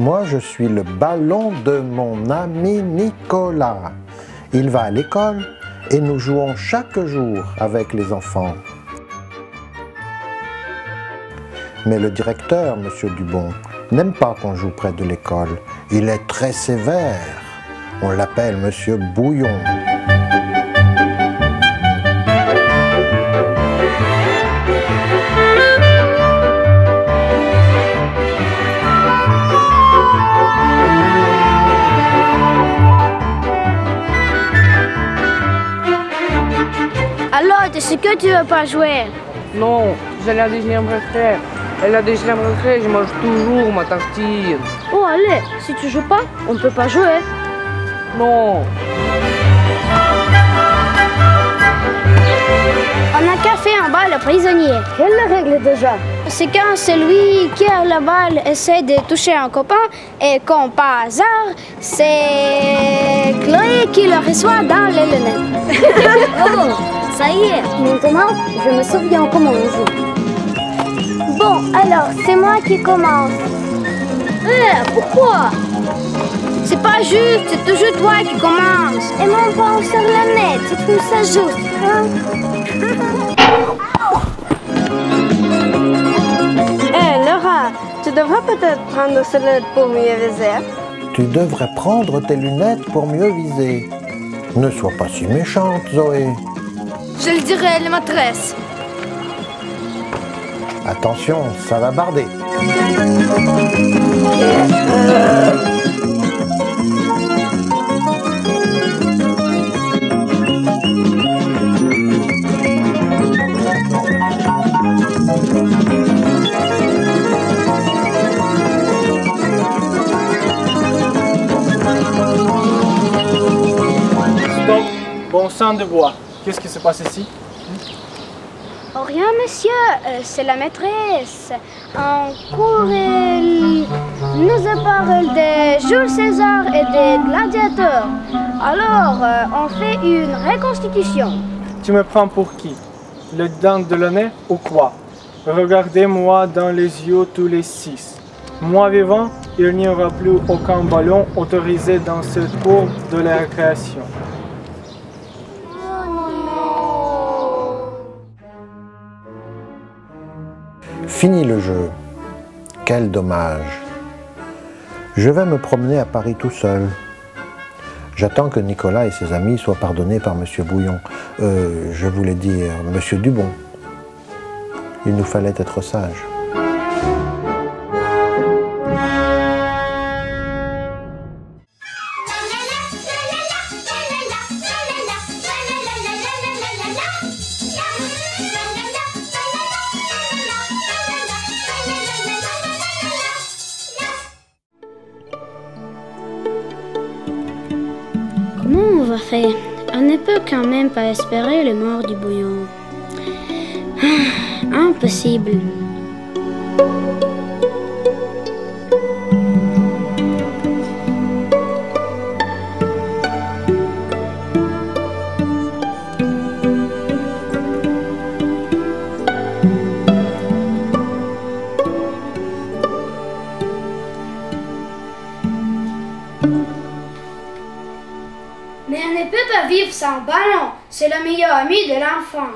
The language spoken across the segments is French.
Moi, je suis le ballon de mon ami Nicolas. Il va à l'école et nous jouons chaque jour avec les enfants. Mais le directeur, Monsieur Dubon, n'aime pas qu'on joue près de l'école. Il est très sévère. On l'appelle Monsieur Bouillon. Alors, est-ce que tu veux pas jouer? Non, j'ai la deuxième retraite. Et la deuxième retraite, je mange toujours ma tartine. Oh, allez, si tu joues pas, on peut pas jouer. Non. On a qu'à faire un bal prisonnier. Quelle est la règle déjà? C'est quand celui qui a la balle essaie de toucher un copain et quand par hasard, c'est Chloé qui le reçoit dans les lunettes. Oh, ça y est, maintenant je me souviens comment on joue. Bon, alors c'est moi qui commence. Pourquoi? C'est pas juste, c'est toujours toi qui commence. Et mon pas sur la net, tu trouves ça juste, hein? Laura, tu devrais peut-être prendre ces lunettes pour mieux viser. Tu devrais prendre tes lunettes pour mieux viser. Ne sois pas si méchante, Zoé. Je le dirai, la maîtresse. Attention, ça va barder. Stop, bon sang de bois. Qu'est-ce qui se passe ici? Oh, rien, monsieur, c'est la maîtresse. En cours, elle nous parle de Jules César et des gladiateurs. Alors, on fait une reconstitution. Tu me prends pour qui? Le dent de le nez ou quoi? Regardez-moi dans les yeux tous les 6. Moi vivant, il n'y aura plus aucun ballon autorisé dans cette cour de la récréation. Fini le jeu. Quel dommage. Je vais me promener à Paris tout seul. J'attends que Nicolas et ses amis soient pardonnés par Monsieur Bouillon. Je voulais dire Monsieur Dubon. Il nous fallait être sages. Comment on va faire? On ne peut quand même pas espérer le mort du Bouillon. Impossible. Mais on ne peut pas vivre sans ballon. C'est le meilleur ami de l'enfant.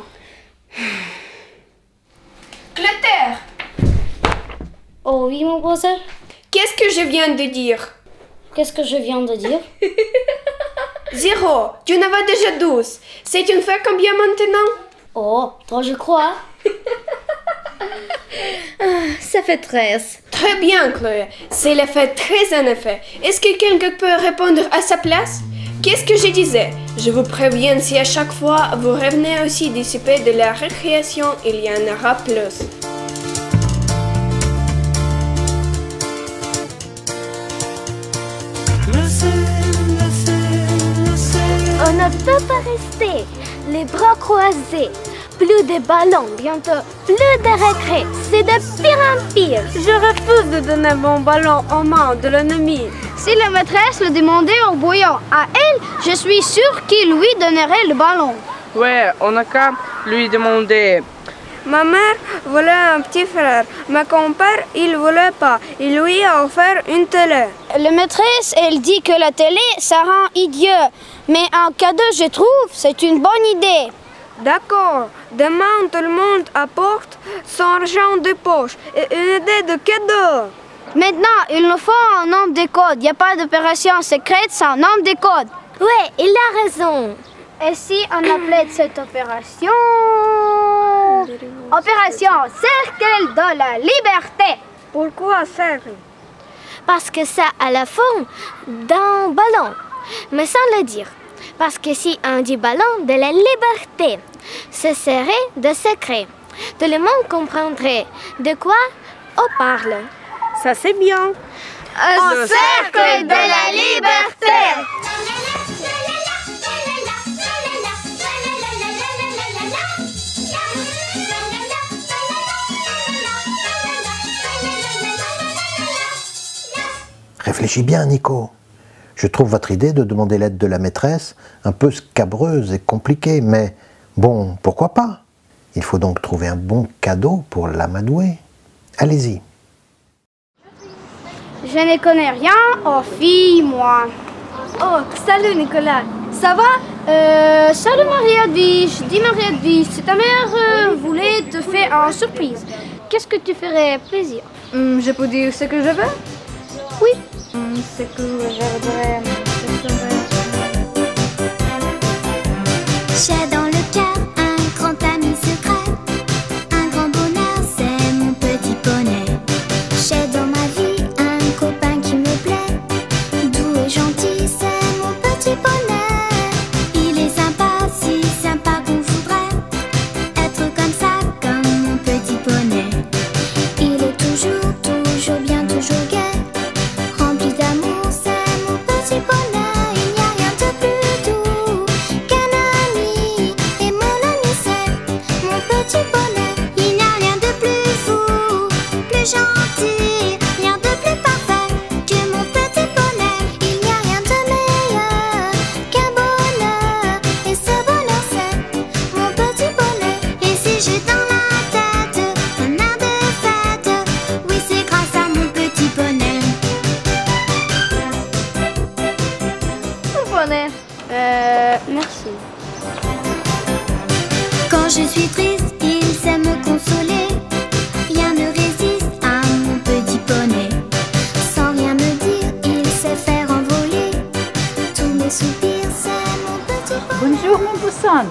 Clotaire, Oh oui, mademoiselle. qu'est-ce que je viens de dire? Qu'est-ce que je viens de dire? 0. Tu en avais déjà 12. C'est une fois combien maintenant? Oh, toi je crois. Ça fait 13. Très bien, Chloé. C'est le fait 13 en effet. Est-ce que quelqu'un peut répondre à sa place? Qu'est-ce que je disais? Je vous préviens, si à chaque fois vous revenez aussi dissipé de la récréation, il y en aura plus. On ne peut pas rester les bras croisés. Plus de ballons, bientôt plus de récré. C'est de pire en pire. Je refuse de donner mon ballon aux mains de l'ennemi. Si la maîtresse le demandait au Bouillon à elle, je suis sûre qu'il lui donnerait le ballon. Ouais, on n'a qu'à lui demander. Ma mère voulait un petit frère, mais mon père, il voulait pas. Il lui a offert une télé. La maîtresse, elle dit que la télé, ça rend idiot. Mais en cadeau, je trouve, c'est une bonne idée. D'accord. Demain, tout le monde apporte son argent de poche et une idée de cadeau. Maintenant, il nous faut un nombre de codes. Il n'y a pas d'opération secrète sans nombre de codes. Ouais, il a raison. Et si on appelait cette opération... Opération Cercle de la Liberté. Pourquoi cercle? Parce que ça a la forme d'un ballon, mais sans le dire. Parce que si on dit ballon de la liberté, ce serait de secret. Tout le monde comprendrait de quoi on parle. Ça, c'est bien. Un cercle de la liberté. Réfléchis bien, Nico. Je trouve votre idée de demander l'aide de la maîtresse un peu scabreuse et compliquée, mais bon, pourquoi pas? Il faut donc trouver un bon cadeau pour l'amadouer. Allez-y. Je ne connais rien aux filles, moi. Oh, salut Nicolas. Ça va? Salut Marie-Edwige. Dis Marie-Edwige, si ta mère voulait te faire une surprise, qu'est-ce que tu ferais plaisir? Je peux dire ce que je veux? Oui. Ce que je voudrais... J'ai dans le cœur un grand ami secret. Un grand bonheur, c'est mon petit poney. J'ai dans ma vie un copain qui me plaît. Doux et gentil, c'est mon petit poney. Il est sympa, si sympa qu'on voudrait être comme ça, comme mon petit poney. Il est toujours, toujours bien, toujours gai. Rempli d'amour, c'est mon petit poney. Il n'y a rien de plus doux qu'un ami. Et mon ami, c'est mon petit poney. Il n'y a rien de plus fou, plus gentil, rien de plus parfait que mon petit poney. Il n'y a rien de meilleur qu'un bonheur. Et ce bonheur, c'est mon petit poney. Et si j'ai dans la tête un air de fête, oui, c'est grâce à mon petit poney. Merci. Quand je suis triste, il sait me consoler. Rien ne résiste à mon petit poney. Sans rien me dire, il sait faire envoler tous mes soupirs, c'est mon petit poney. Bonjour mon poussin.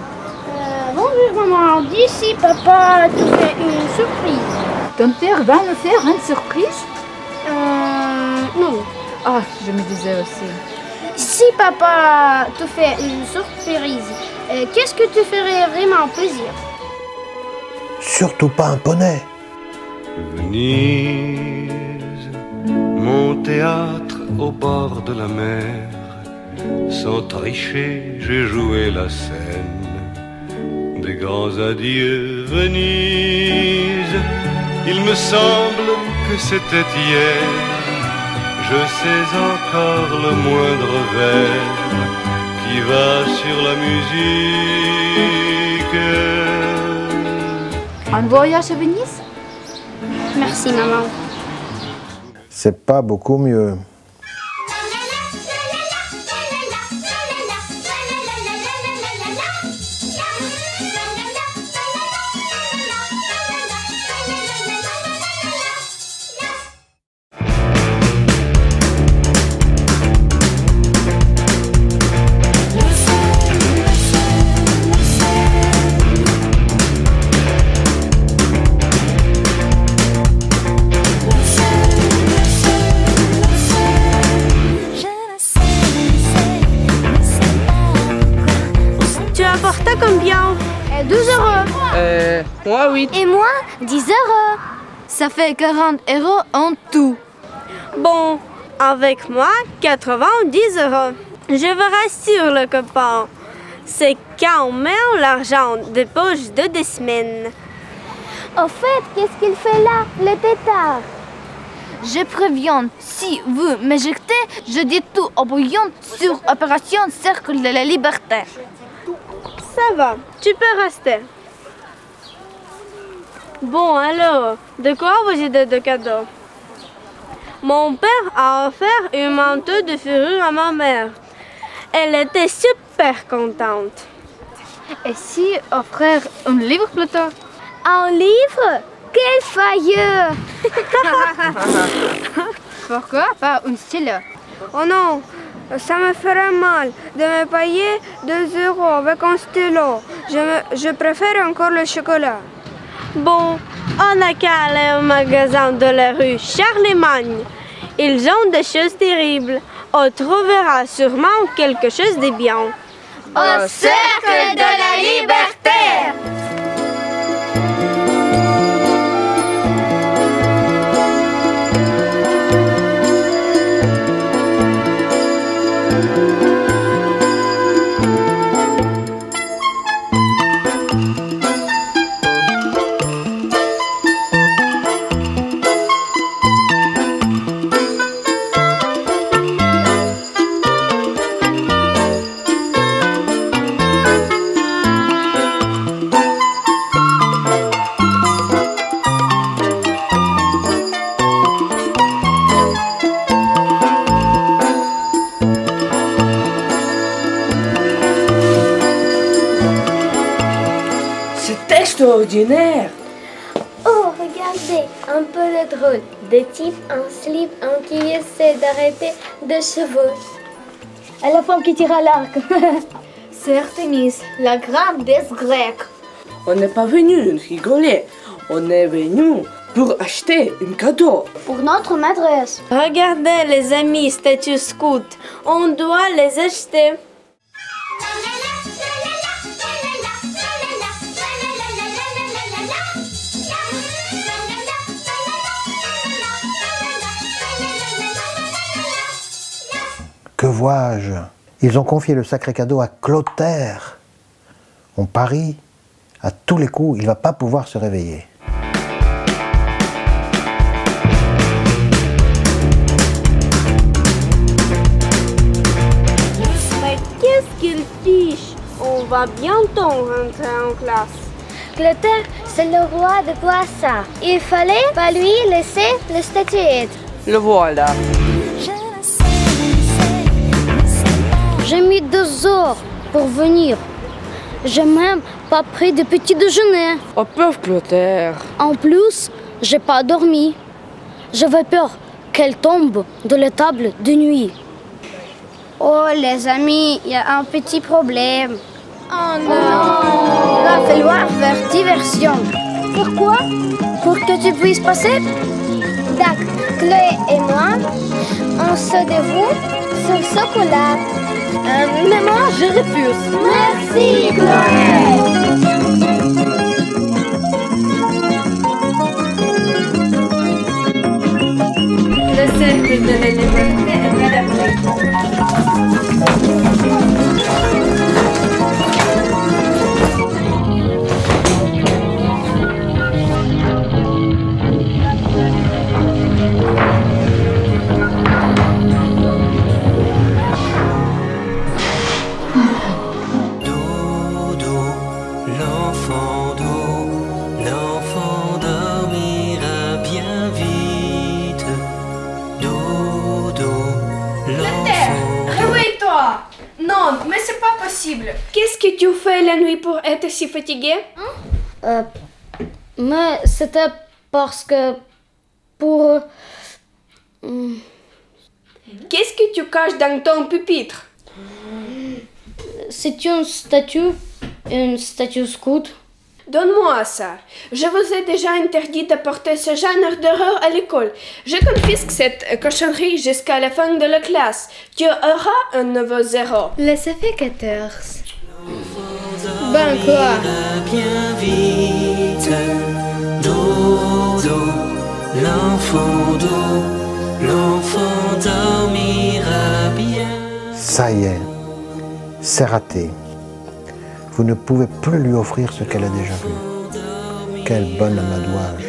Bonjour maman, dis si papa te fait une surprise. Ton père va me faire une surprise? Non. Ah, je me disais aussi. Si papa te fait une surprise, qu'est-ce que tu ferais vraiment plaisir? Surtout pas un poney. Venise, mon théâtre au bord de la mer. Sans tricher, j'ai joué la scène. Des grands adieux, Venise. Il me semble que c'était hier. Je sais encore le moindre vers qui va sur la musique. Un voyage à Venise? Merci maman. C'est pas beaucoup mieux. Tu apportais combien? 12 €. Moi, 8. Et moi, 10 €. Ça fait 40 € en tout. Bon, avec moi, 90 €. Je vous rassure, le copain. C'est quand on met l'argent de poche de 2 semaines. Au fait, qu'est-ce qu'il fait là, le tétard? Je préviens, si vous m'éjectez, je dis tout au bouillon sur Opération Cercle de la Liberté. Ça va, tu peux rester. Bon, alors, de quoi avez-vous de cadeau? Mon père a offert un manteau de fourrure à ma mère. Elle était super contente. Et si offrir un livre plutôt? Un livre? Quel failleux! Pourquoi pas un stylo? Oh non, ça me ferait mal de me payer 2 € avec un stylo. Je préfère encore le chocolat. Bon, on n'a qu'à aller au magasin de la rue Charlemagne. Ils ont des choses terribles. On trouvera sûrement quelque chose de bien. Au cercle de la liberté! C'est extraordinaire. Oh, regardez, un peu de drôle. Des types en slip qui essaient d'arrêter des chevaux. Et la femme qui tire à l'arc. C'est Artémis, la grande déesse grecque. On n'est pas venu rigoler. On est venu pour acheter un cadeau. Pour notre maîtresse. Regardez les amis statues scouts. On doit les acheter. Que vois-je? Ils ont confié le sacré cadeau à Clotaire. On parie, à tous les coups, il ne va pas pouvoir se réveiller. Mais qu'est-ce qu'il fiche? On va bientôt rentrer en classe. Clotaire, c'est le roi de Poissard. Il fallait pas lui laisser le statuette. Le voilà. J'ai mis 2 heures pour venir. J'ai même pas pris de petit déjeuner. Oh pauvre Clotaire. En plus, j'ai pas dormi. J'avais peur qu'elle tombe de la table de nuit. Oh les amis, il y a un petit problème. Oh non! Il va falloir faire diversion. Pourquoi? Pour que tu puisses passer? D'accord, Chloé et moi, on se déroule sur chocolat. Mais moi, je refuse. Merci, Chloé! Le cercle de la liberté est à la l'enfant dormira bien vite. Dodo, l'enfant. Réveille-toi! Non, mais c'est pas possible. Qu'est-ce que tu fais la nuit pour être si fatigué? Mais c'était parce que pour... Qu'est-ce que tu caches dans ton pupitre? C'est une statue scout. Donne-moi ça. Je vous ai déjà interdit de porter ce genre d'horreur à l'école. Je confisque cette cochonnerie jusqu'à la fin de la classe. Tu auras un nouveau 0. Le ça fait 14. Ben quoi? Bien vite. Dodo, l'enfant dormira bien. Ça y est, c'est raté. Vous ne pouvez plus lui offrir ce qu'elle a déjà vu. Quel bon amadouage.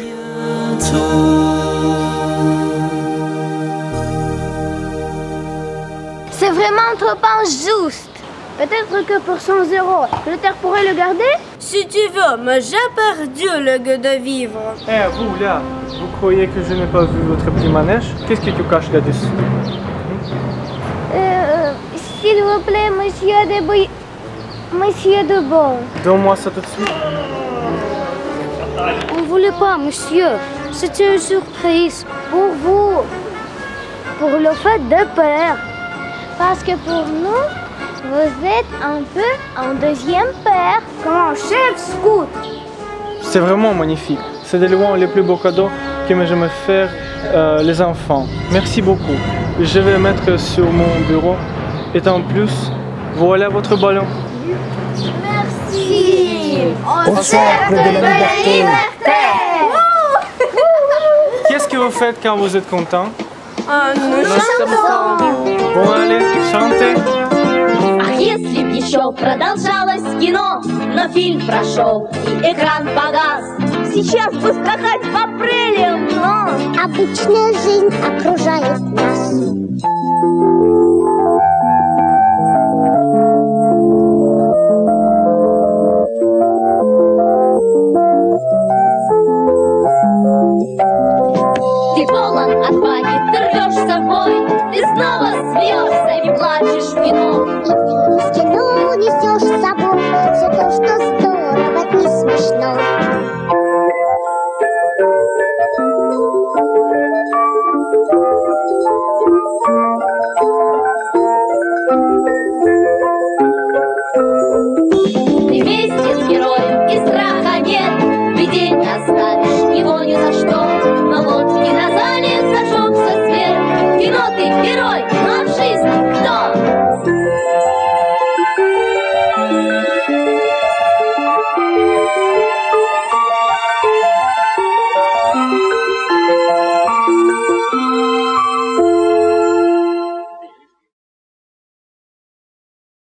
C'est vraiment trop injuste. Peut-être que pour 100 €, le terre pourrait le garder? Si tu veux, mais j'ai perdu le goût de vivre. Eh, vous là, vous croyez que je n'ai pas vu votre petit manège? Qu'est-ce que tu caches là-dessus? S'il vous plaît, Monsieur Debon. Donne-moi ça tout de suite. On ne voulait pas, monsieur. C'était une surprise pour vous. Pour le fait de père. Parce que pour nous, vous êtes un peu un deuxième père. Comme un chef scout. C'est vraiment magnifique. C'est de loin les plus beaux cadeaux que me jamais faire les enfants. Merci beaucoup. Je vais mettre sur mon bureau. Et en plus, voilà votre ballon. Merci. Au cercle de la liberté. Qu'est-ce que vous faites quand vous êtes content? Nous chantons. Bon, allez, chantez. Ах, если б еще продолжалось кино, но фильм прошел и экран погас. Сейчас бы скакать по прелиям, но Обычная жизнь окружает нас. ты полон отваги, ты рвешь с собой, ты снова смеешься и плачешь в кино. И в кино несешь с собой все то, что здорово и смешно.